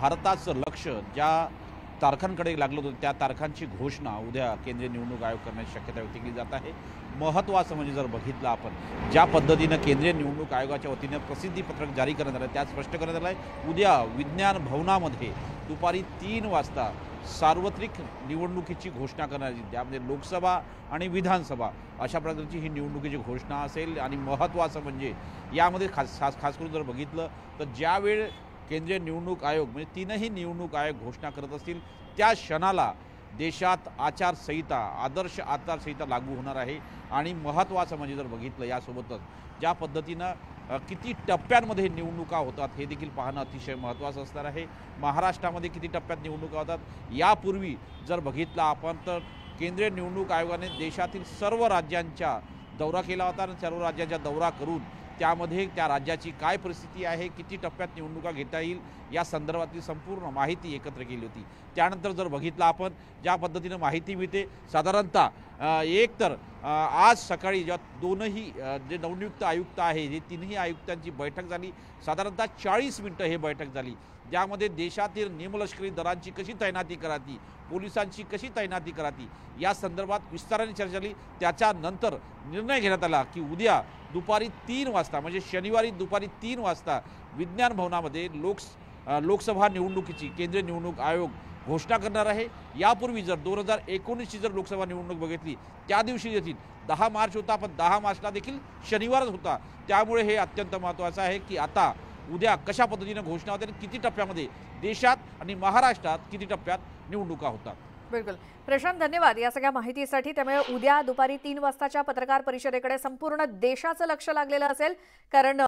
भारताचं लक्ष ज्या तारखांकडे लागलं होतं त्या तारखांची घोषणा उद्या केंद्रीय निवडणूक आयोग करण्याची शक्यता व्यक्त केली जात आहे। महत्त्वाचं म्हणजे जर बघितलं आपण ज्या पद्धतीनं केंद्रीय निवडणूक आयोगाच्या वतीनं प्रसिद्धीपत्रक जारी करण्यात आलं त्यात स्पष्ट करण्यात आलं आहे उद्या विज्ञान भवनामध्ये दुपारी 3 वाजता सार्वत्रिक निवडणुकीची घोषणा करण्यात येईल। त्यामध्ये लोकसभा आणि विधानसभा अशा प्रकारची ही निवडणुकीची घोषणा असेल। आणि महत्त्वाचं म्हणजे यामध्ये खास करून जर बघितलं तर ज्यावेळी केंद्रीय निवडणूक आयोग म्हणजे तीनही निवडणूक आयोग घोषणा करत असतील त्या क्षणाला देशात आचारसंहिता आदर्श आचारसंहिता लागू होणार आहे। आणि महत्त्वाचं म्हणजे जर बघितलं यासोबतच ज्या पद्धतीनं किती टप्प्यांमध्ये निवडणुका होतात हे देखील पाहणं अतिशय महत्त्वाचं असणार आहे। महाराष्ट्रामध्ये किती टप्प्यात निवडणुका होतात यापूर्वी जर बघितलं आपण तर केंद्रीय निवडणूक आयोगाने देशातील सर्व राज्यांचा दौरा केला होता आणि सर्व राज्यांचा दौरा करून त्यामध्ये त्या राज्याची काय परिस्थिती आहे किती टप्प्यात निवडणुका घेता येईल या संदर्भातली संपूर्ण माहिती एकत्र केली होती। त्यानंतर जर बघितलं आपण ज्या पद्धतीनं माहिती मिळते साधारणतः एक तर आज सकाळी ज्या दोनही जे नवनियुक्त आयुक्त आहे हे तीनही आयुक्तांची बैठक झाली। साधारणतः 40 मिनिटं हे बैठक झाली ज्यामध्ये देशातील निमलष्करी दलांची कशी तैनाती करावी पोलिसांची कशी तैनाती करावी या संदर्भात विस्ताराने चर्चा झाली। त्याच्यानंतर निर्णय घेण्यात आला की उद्या दुपारी 3 वाजता म्हणजे शनिवारी दुपारी 3 वाजता विज्ञान भवनामध्ये लोकसभा निवडणुकीची केंद्रीय निवडणूक आयोग घोषणा करणार आहे। यापूर्वी जर 2019ची जर लोकसभा निवडणूक बघितली त्या दिवशी देखील 10 मार्च होता पण 10 मार्चला देखील शनिवारच होता। त्यामुळे हे अत्यंत महत्त्वाचं आहे की आता उद्या कशा पद्धतीने घोषणा होते आणि किती टप्प्यामध्ये देशात आणि महाराष्ट्रात किती टप्प्यात निवडणुका होतात। बिलकुल प्रशांत, धन्यवाद या सगळ्या माहितीसाठी। त्यामुळे उद्या दुपारी 3 वाजताच्या पत्रकार परिषदेकडे संपूर्ण देशाचं लक्ष लागलेलं असेल कारण